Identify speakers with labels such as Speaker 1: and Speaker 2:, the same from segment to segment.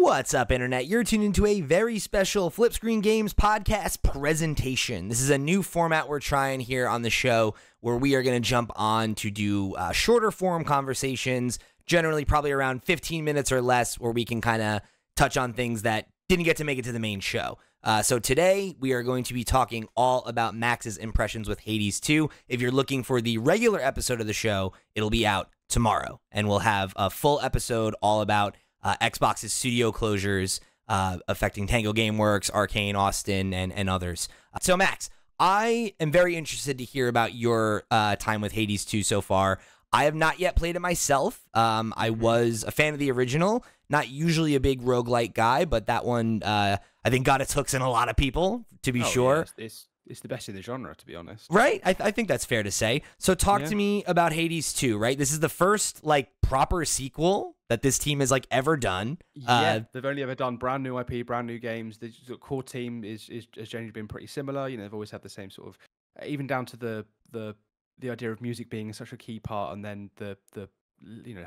Speaker 1: What's up, Internet? You're tuned into a very special FlipScreen Games podcast presentation. This is a new format we're trying here on the show where we are going to jump on to do shorter form conversations, generally probably around 15 minutes or less, where we can kind of touch on things that didn't get to make it to the main show. So today we are going to be talking all about Max's impressions with Hades 2. If you're looking for the regular episode of the show, it'll be out tomorrow, and we'll have a full episode all about Xbox's studio closures affecting Tango Gameworks, Arcane, Austin, and others. So Max, I am very interested to hear about your time with Hades 2 so far. I have not yet played it myself. I was a fan of the original, not usually a big roguelike guy, but that one I think got its hooks in a lot of people, to be sure.
Speaker 2: Yeah, it's the best in the genre, to be honest.
Speaker 1: Right? I think that's fair to say. So talk to me about Hades 2, right? This is the first proper sequel that this team has ever done.
Speaker 2: Yeah, they've only ever done brand new IP, brand new games. The core team has generally been pretty similar. You know, they've always had the same sort of, even down to the idea of music being such a key part, and then the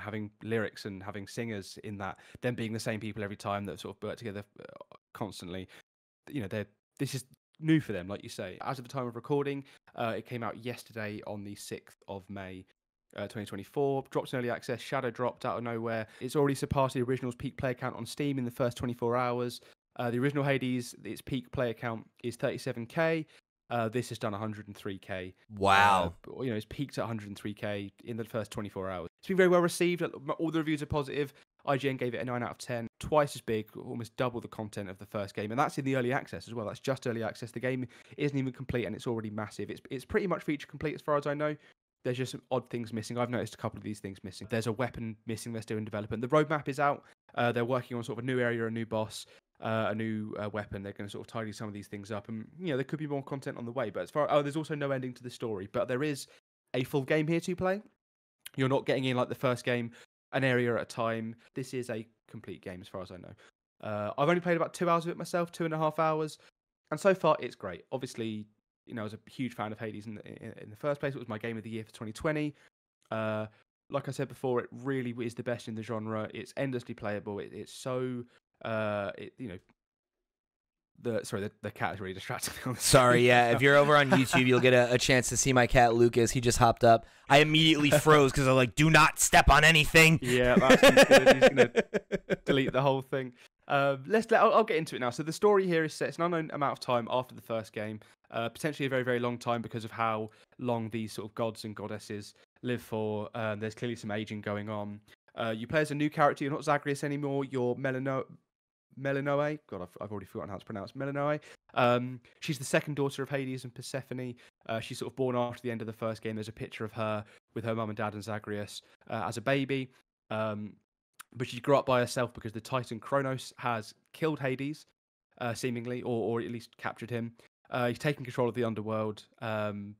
Speaker 2: having lyrics and having singers in that, them being the same people every time that sort of work together constantly. You know, this is new for them, like you say. As of the time of recording, it came out yesterday on the 6th of May. 2024, dropped in early access, shadow dropped out of nowhere. It's already surpassed the original's peak player count on Steam in the first 24 hours. The original Hades, its peak player count is 37k. This has done 103k.
Speaker 1: Wow.
Speaker 2: It's peaked at 103k in the first 24 hours. It's been very well received. All the reviews are positive. IGN gave it a 9 out of 10. Twice as big, almost double the content of the first game. And that's in the early access as well. That's just early access. The game isn't even complete and it's already massive. It's pretty much feature complete as far as I know. There's just some odd things missing. I've noticed a couple of these things missing. There's a weapon missing. They're still in development. The roadmap is out. They're working on sort of a new area, a new boss, a new weapon. They're going to sort of tidy some of these things up. And, there could be more content on the way. But there's also no ending to the story. But there is a full game here to play. You're not getting in like the first game, an area at a time. This is a complete game as far as I know. I've only played about 2 hours of it myself, 2.5 hours. And so far, it's great. Obviously, I was a huge fan of Hades in the first place. It was my game of the year for 2020. Like I said before, it really is the best in the genre. It's endlessly playable. It's so, the cat is really distracting me.
Speaker 1: Sorry, yeah. If you're over on YouTube, you'll get a chance to see my cat Lucas. He just hopped up. I immediately froze because I was like, "Do not step on anything."
Speaker 2: Yeah, that's good. He's gonna delete the whole thing. I'll get into it now. So the story here is set. It's an unknown amount of time after the first game. Potentially a very, very long time because of how long these sort of gods and goddesses live for. There's clearly some aging going on. You play as a new character. You're not Zagreus anymore. You're Melinoe. God, I've already forgotten how it's pronounced. Melinoe. She's the second daughter of Hades and Persephone. She's sort of born after the end of the first game. There's a picture of her with her mum and dad and Zagreus as a baby. But she grew up by herself because the Titan Kronos has killed Hades, seemingly, or at least captured him. He's taken control of the underworld.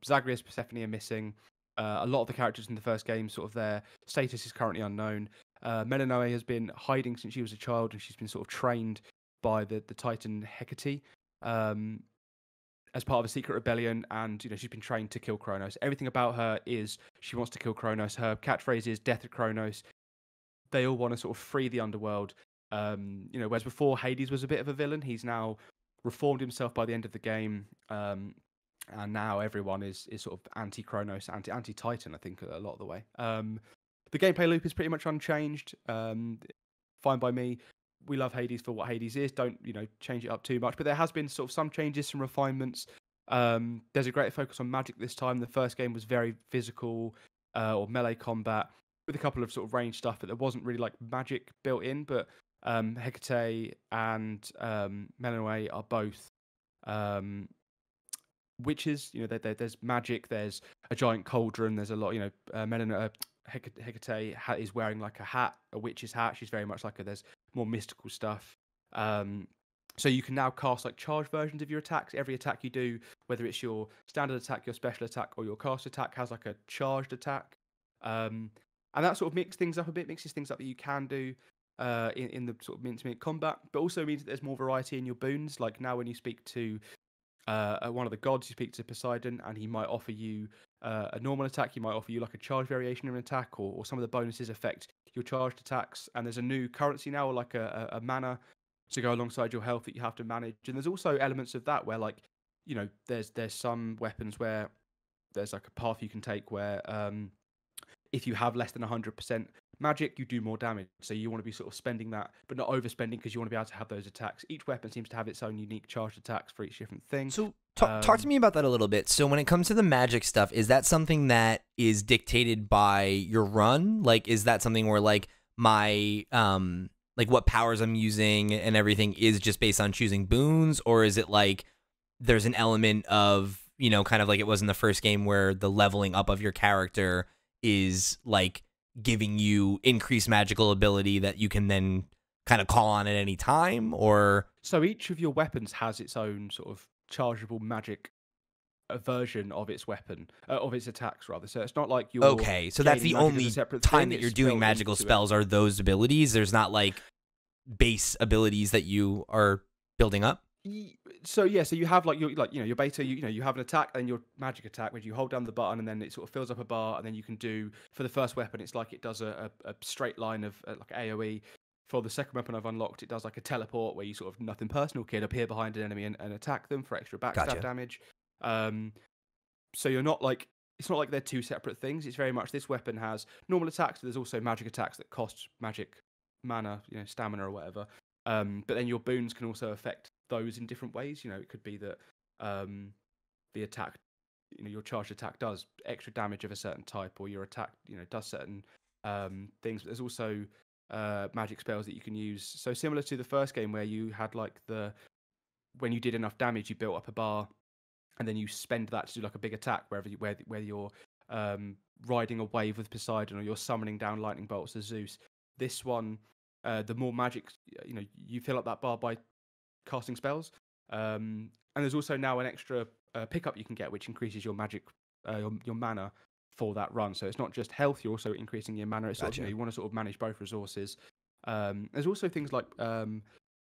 Speaker 2: Zagreus, Persephone are missing. A lot of the characters in the first game, sort of their status is currently unknown. Melinoe has been hiding since she was a child, and she's been sort of trained by the Titan Hecate as part of a secret rebellion, and she's been trained to kill Kronos. Everything about her is she wants to kill Kronos. Her catchphrase is "Death of Kronos." They all want to sort of free the underworld. Whereas before Hades was a bit of a villain, he's now reformed himself by the end of the game, and now everyone is sort of anti-Kronos, anti-Titan, I think, a lot of the way. The gameplay loop is pretty much unchanged. Fine by me. We love Hades for what Hades is. Don't change it up too much. But there has been sort of some changes, some refinements. There's a greater focus on magic this time. The first game was very physical or melee combat with a couple of sort of range stuff, but there wasn't really magic built in. But Hecate and Melinoe are both witches. There's magic. There's a giant cauldron. There's a lot. Melinoe, Hecate is wearing a hat, a witch's hat. She's very much there's more mystical stuff. So you can now cast charged versions of your attacks. Every attack you do, whether it's your standard attack, your special attack, or your cast attack, has a charged attack. And that sort of mixes things up a bit, that you can do in the sort of minute combat, but also means that there's more variety in your boons. Now when you speak to one of the gods, you speak to Poseidon, and he might offer you a normal attack. You might offer you like a charge variation of an attack, or some of the bonuses affect your charged attacks. And there's a new currency now, like a mana to go alongside your health that you have to manage. And there's also elements of that where, like, there's some weapons where there's like a path you can take where if you have less than 100% magic, you do more damage. So you want to be sort of spending that, but not overspending, because you want to be able to have those attacks. Each weapon seems to have its own unique charged attacks for each different thing.
Speaker 1: So talk to me about that a little bit. So when it comes to the magic stuff, is that something that is dictated by your run? Like, is that something where like my like what powers I'm using and everything is just based on choosing boons, or is it like there's an element of, kind of like it was in the first game where the leveling up of your character is like giving you increased magical ability that you can then kind of call on at any time? Or
Speaker 2: so each of your weapons has its own sort of chargeable magic version of its weapon, of its attacks rather. So it's not like you're
Speaker 1: okay, so that's the only time that you're doing magical spells are those abilities. There's not like base abilities that you are building up.
Speaker 2: So yeah, so you have like your beta, you have an attack and your magic attack, which you hold down the button and then it sort of fills up a bar, and then you can do, for the first weapon, it's like it does a straight line of like AoE. For the second weapon I've unlocked, it does like a teleport where you sort of nothing personal kid appear behind an enemy and attack them for extra backstab damage. So you're not like, it's not like they're two separate things. It's very much this weapon has normal attacks, but there's also magic attacks that cost magic mana, stamina or whatever. But then your boons can also affect those in different ways. It could be that the attack, your charged attack does extra damage of a certain type, or your attack, does certain things. But there's also magic spells that you can use. So similar to the first game where you had like when you did enough damage, you built up a bar, and then you spend that to do like a big attack where you're riding a wave with Poseidon, or you're summoning down lightning bolts as Zeus. This one, the more magic, you fill up that bar by casting spells, and there's also now an extra pickup you can get, which increases your magic, your mana for that run. So it's not just health; you're also increasing your mana. It's
Speaker 1: Gotcha.
Speaker 2: you want to sort of manage both resources. There's also things like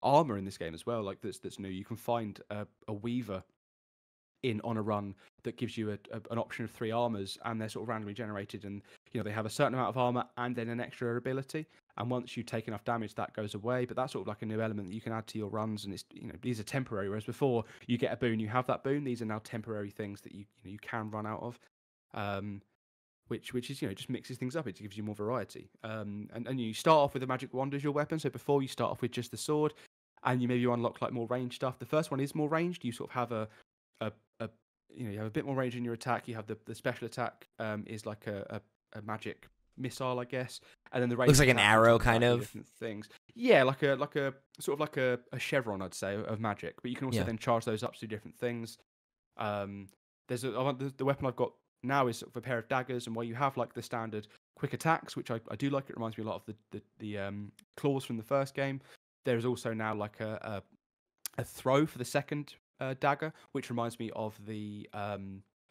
Speaker 2: armor in this game as well. Like that's new. You can find a weaver on a run that gives you an option of 3 armors, and they're sort of randomly generated, and they have a certain amount of armor and then an extra ability, and once you take enough damage that goes away. But that's sort of like a new element that you can add to your runs, and it's these are temporary, whereas before you get a boon, you have that boon. These are now temporary things that you can run out of, which is just mixes things up. It gives you more variety, and you start off with a magic wand as your weapon. So before you start off with just the sword, and you unlock like more ranged stuff. The first one is more ranged. You sort of have you have a bit more range in your attack. You have the special attack is like a magic missile, I guess, and then the range
Speaker 1: looks like an arrow kind of
Speaker 2: different things. Yeah, like a sort of like a chevron, I'd say, of magic. But you can also then charge those up to do different things. There's the weapon I've got now is sort of a pair of daggers, and while you have like the standard quick attacks, which I do like, it reminds me a lot of the claws from the first game. There is also now like a throw for the second dagger, which reminds me of the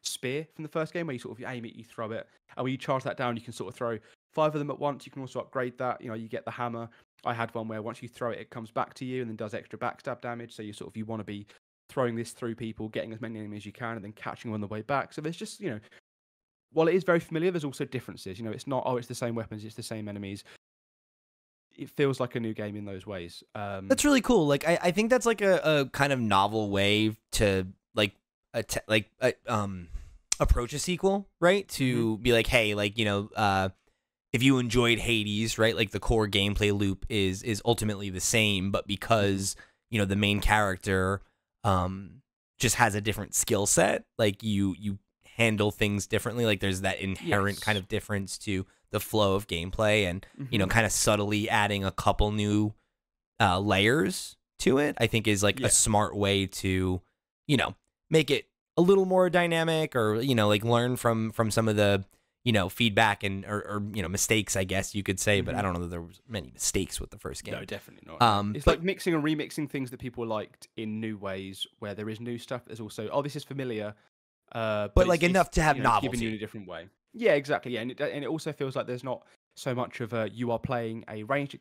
Speaker 2: spear from the first game, where you sort of aim it, you throw it, and when you charge that down, you can sort of throw 5 of them at once. You can also upgrade that. You get the hammer. I had one where once you throw it, it comes back to you and then does extra backstab damage. So you want to be throwing this through people, getting as many enemies as you can, and then catching them on the way back. So there's just while it is very familiar, there's also differences. It's not it's the same weapons, it's the same enemies. It feels like a new game in those ways.
Speaker 1: That's really cool. Like I think that's like a kind of novel way to approach a sequel, right? To be like, hey, like if you enjoyed Hades, right? Like the core gameplay loop is ultimately the same, but because the main character just has a different skill set, like you handle things differently. Like there's that inherent kind of difference to the flow of gameplay, and kind of subtly adding a couple new layers to it, I think is like a smart way to make it a little more dynamic, or like learn from some of the feedback and or mistakes, I guess you could say. But I don't know that there was many mistakes with the first game.
Speaker 2: No, definitely not. It's like mixing and remixing things that people liked in new ways, where there is new stuff. There's also this is familiar,
Speaker 1: but like enough to have novelty,
Speaker 2: given you in a different way. Yeah, exactly. Yeah, and it also feels like there's not so much of you are playing a ranged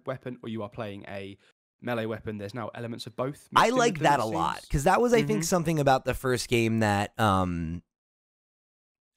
Speaker 2: weapon or you are playing a melee weapon. There's now elements of both.
Speaker 1: I like that a lot, because that was, I think, something about the first game that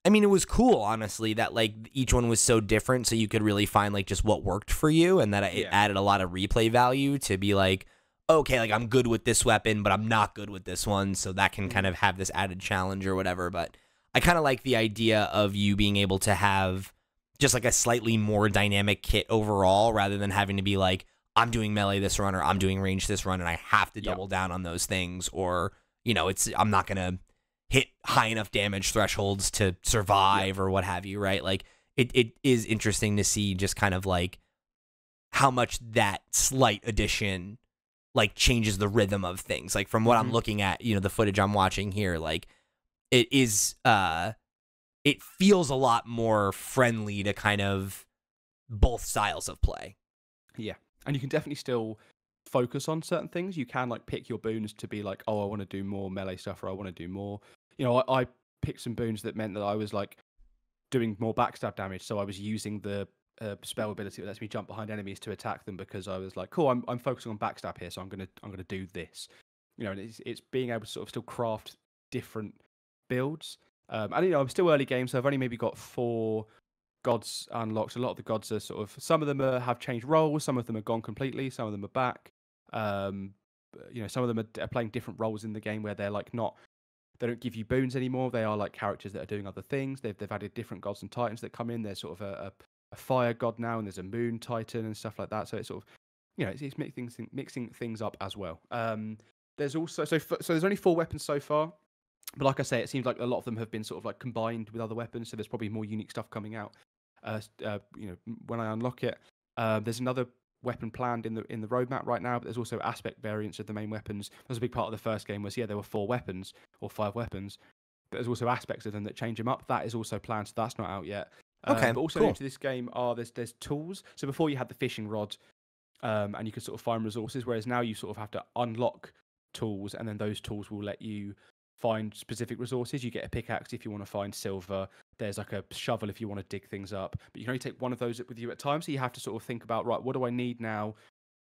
Speaker 1: I mean, it was cool, honestly, that like each one was so different, so you could really find like just what worked for you, and that it added a lot of replay value to be like, okay, like I'm good with this weapon, but I'm not good with this one, so that can kind of have this added challenge or whatever. But I kind of like the idea of you being able to have just like a slightly more dynamic kit overall, rather than having to be like, I'm doing melee this run or I'm doing range this run, and I have to double down on those things, or I'm not gonna hit high enough damage thresholds to survive or what have you, right? Like it is interesting to see just kind of like how much that slight addition like changes the rhythm of things. Like from what I'm looking at, the footage I'm watching here, like it is it feels a lot more friendly to kind of both styles of play.
Speaker 2: Yeah. And you can definitely still focus on certain things. You can like pick your boons to be like, oh, I want to do more melee stuff, or I want to do more. I picked some boons that meant that I was like doing more backstab damage. So I was using the spell ability that lets me jump behind enemies to attack them, because I was like, cool, I'm focusing on backstab here, so I'm gonna do this. And it's being able to sort of still craft different builds. And I'm still early game, so I've only maybe got 4 gods unlocked. A lot of the gods are sort of, some of them have changed roles, some of them are gone completely, some of them are back. Some of them are playing different roles in the game where they're like they don't give you boons anymore. They are like characters that are doing other things. They've added different gods and titans that come in. There's sort of a fire god now, and there's a moon titan and stuff like that. So it's sort of, it's mixing things up as well. There's also so there's only 4 weapons so far, but like I say, it seems like a lot of them have been sort of like combined with other weapons. So there's probably more unique stuff coming out. When I unlock it, there's another weapon planned in the roadmap right now, but there's also aspect variants of the main weapons. That was a big part of the first game, was there were 4 weapons or 5 weapons, but there's also aspects of them that change them up. That is also planned, so that's not out yet.
Speaker 1: Okay,
Speaker 2: but also
Speaker 1: cool.
Speaker 2: new to this game are there's tools. So before you had the fishing rod, and you could sort of find resources, whereas now you sort of have to unlock tools, and then those tools will let you find specific resources. You get a pickaxe if you want to find silver. There's like a shovel if you want to dig things up, but you can only take one of those with you at a time. So you have to sort of think about, right, what do I need now?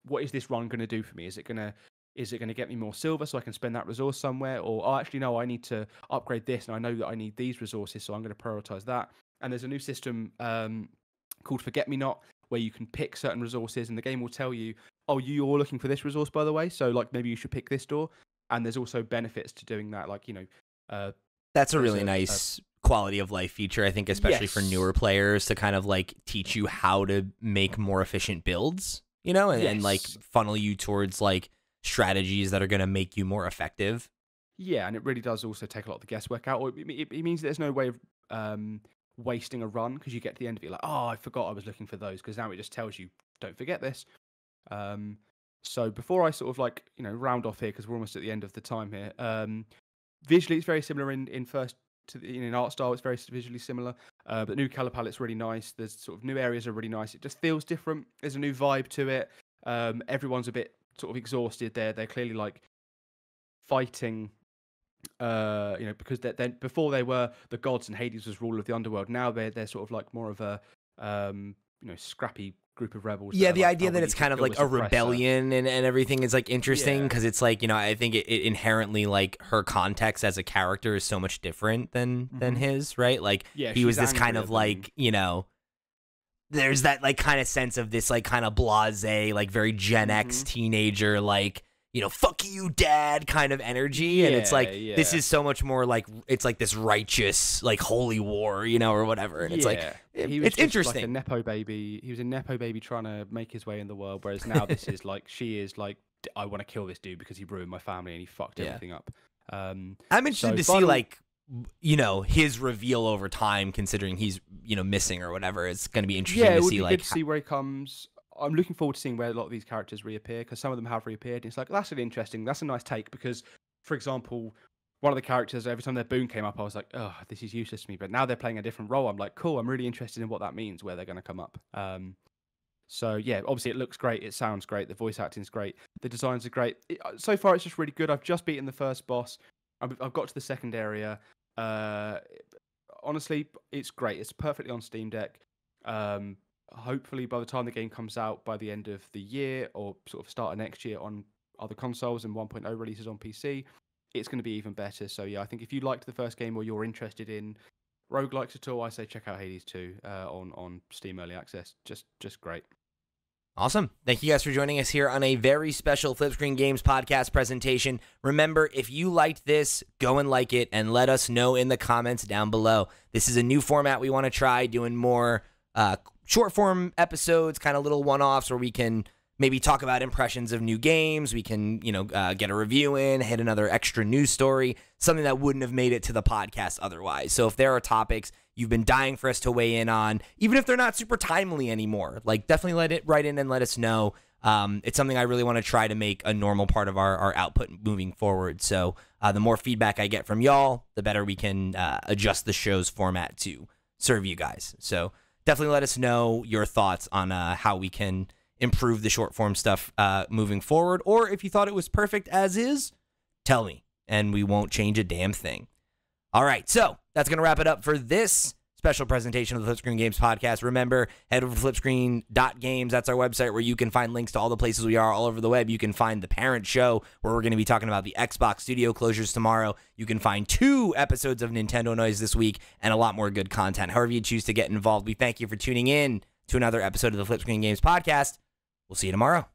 Speaker 2: What is this run going to do for me? Is it going to get me more silver so I can spend that resource somewhere? Or, oh, actually, no, I need to upgrade this, and I know that I need these resources, so I'm going to prioritize that. And there's a new system called Forget Me Not, where you can pick certain resources, and the game will tell you, oh, you're looking for this resource, by the way, so like maybe you should pick this door. And there's also benefits to doing that, like
Speaker 1: that's a really nice quality of life feature, I think, especially for newer players, to kind of like teach you how to make more efficient builds, and like funnel you towards like strategies that are going to make you more effective.
Speaker 2: Yeah, and it really does also take a lot of the guesswork out. Or it means there's no way of wasting a run, because you get to the end of it like, oh, I forgot I was looking for those, because now it just tells you, don't forget this. So before I sort of like, round off here, because we're almost at the end of the time here, visually it's very similar in first to in art style. It's very visually similar, but the new color palette's really nice. There's sort of new areas are really nice. It just feels different. There's a new vibe to it. Everyone's a bit sort of exhausted. They're clearly like fighting, because they're before they were the gods and Hades was ruler of the underworld. Now they're sort of like more of a scrappy group of rebels.
Speaker 1: Yeah, the idea that it's kind of like a rebellion and everything is like interesting, because it's like, I think it inherently, like, her context as a character is so much different than his, right? Like, he was this kind of like, there's that like kind of sense of this like kind of blasé, like very Gen X teenager, like, fuck you, dad kind of energy. And it's like, this is so much more like, it's like this righteous, like holy war, or whatever. And it's like, it's interesting.
Speaker 2: Like a Nepo baby. He was a Nepo baby trying to make his way in the world. Whereas now this is like, she is like, I want to kill this dude because he ruined my family and he fucked everything up.
Speaker 1: I'm interested to see like, his reveal over time, considering he's, missing or whatever. It's going to be interesting to see like,
Speaker 2: good to see where he comes. I'm looking forward to seeing where a lot of these characters reappear, because some of them have reappeared. It's like, that's really interesting. That's a nice take, because, for example, one of the characters, every time their boon came up, I was like, oh, this is useless to me. But now they're playing a different role. I'm like, cool, I'm really interested in what that means, where they're going to come up. So, yeah, obviously it looks great. It sounds great. The voice acting's great. The designs are great. So far, it's just really good. I've just beaten the first boss. I've got to the second area. Honestly, it's great. It's perfectly on Steam Deck. Hopefully by the time the game comes out by the end of the year, or sort of start of next year on other consoles, and 1.0 releases on PC, it's going to be even better. So yeah, I think if you liked the first game, or you're interested in roguelikes at all, I say check out Hades 2 on Steam Early Access. Just great.
Speaker 1: Awesome. Thank you guys for joining us here on a very special FlipScreen Games podcast presentation. Remember, if you liked this, go and like it and let us know in the comments down below. This is a new format we want to try, doing more short form episodes, kind of little one-offs where we can maybe talk about impressions of new games. We can, get a review in, hit another extra news story, something that wouldn't have made it to the podcast otherwise. So if there are topics you've been dying for us to weigh in on, even if they're not super timely anymore, like definitely write in and let us know. It's something I really want to try to make a normal part of our output moving forward. So the more feedback I get from y'all, the better we can adjust the show's format to serve you guys. So definitely let us know your thoughts on how we can improve the short form stuff moving forward. Or if you thought it was perfect as is, tell me, and we won't change a damn thing. All right, so that's going to wrap it up for this special presentation of the FlipScreen Games podcast. Remember, head over to flipscreen.games. That's our website where you can find links to all the places we are all over the web. You can find the parent show where we're going to be talking about the Xbox studio closures tomorrow. You can find 2 episodes of Nintendo Noise this week and a lot more good content. However you choose to get involved, we thank you for tuning in to another episode of the FlipScreen Games podcast. We'll see you tomorrow.